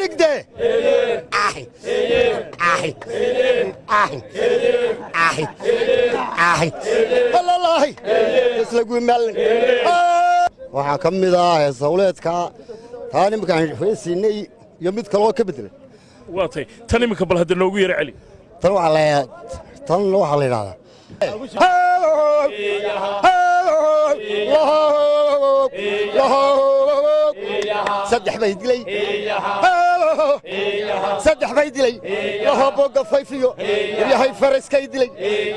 هرقده آهي آهي آهي آهي آهي الله الله يسلقوا مال waxaa ka mid ah sawleedka taan imkaan feesinay iyo mid kale oo ka bedel waatay tan imika bal hadda noogu yar cali tan waxa la yiraahdaa saddex bay dilay saddex bay dilay laha boga fayfiyo yahay faraskay dilay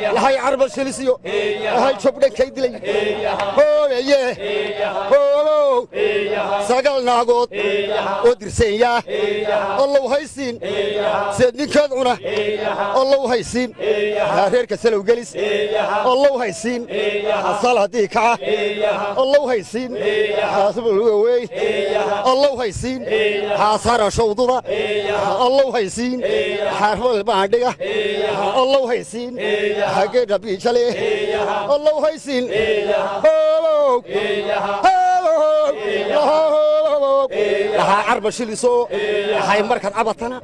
yahay arba shilisiyo yahay jobdhankay dilay hooye sagal naagood oo dirsanyaa allow haysiin seed ninkeed cuna allow haysiin reerka salow gelis allow haysiin salaadii kaca allow haysiin xaasabul wey allow haysiin xaasara shawduda allow haysiin xarfal baadhiga allow haysiin hageeda biijale allow haysiin laha arba shiliso hay markad abatana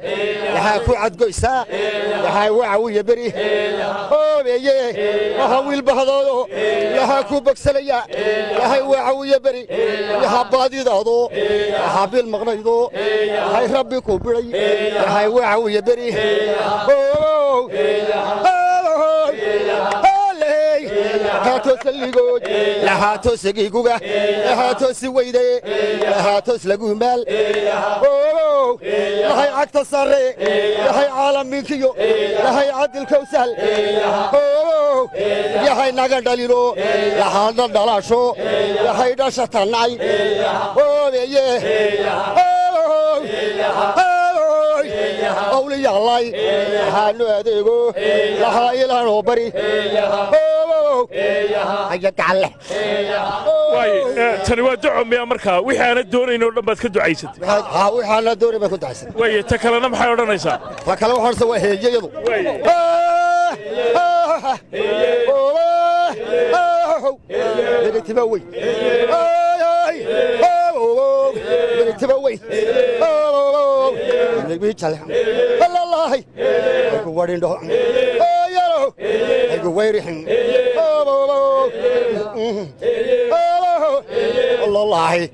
laha ku cadgoysa laha waawiya bari hoobeeye laha wiil bahadoodo laha ku bogsalaya laha waawiya bari laha baadidaado laha bil maqnaydo hay rabbi ku biray laha waawiya bari هاتو سليقود لهاتو سقيقوغا لهاتو سويدي لهاتو سلقو مال لهي عكت الصري لهي عالم ميكيو لهي عدل كوسال لهي ناقل دليرو لهي ندلاشو لهي داشتان ناي أولي الله هانو أديقو لهي إلانو بري tani waa duco miya markaa wixii aana doonayn oo dhan baad ka ducaysatay wixii aana doonayn baad ku ducaysatay waaye ta kalena maxay odhanaysaa ta kale waxaan waa heejayadu beritiba wey beritiba wey نبي تلهم الله يقولين ده يلو يقولين الله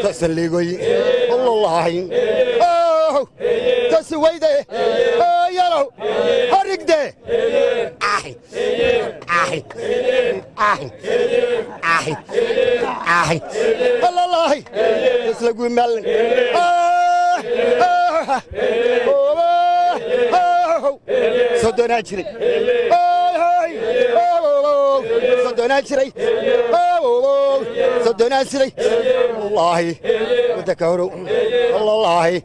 تسلي قوي الله تسوي ده يلو هرق ده آهي آهي آهي آهي آهي الله تسلي قوي مال صدنا جري صدنا جري صدنا جري الله وتكوروا الله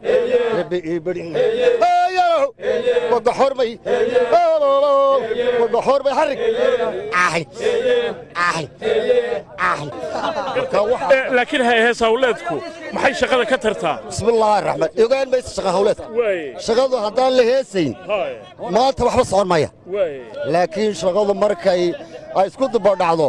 ربي يبرين وقحور بي وقحور بي حرك آهي آهي آهي لكن هي ساولتكم maxay shaqada ka tartaa bismillaahir rahmaan ogaan bay shaqada hawleedka shaqadu hadaan la heesayn maanta waxba socon maya laakiin shaqadu markay ay isku daba dhacdo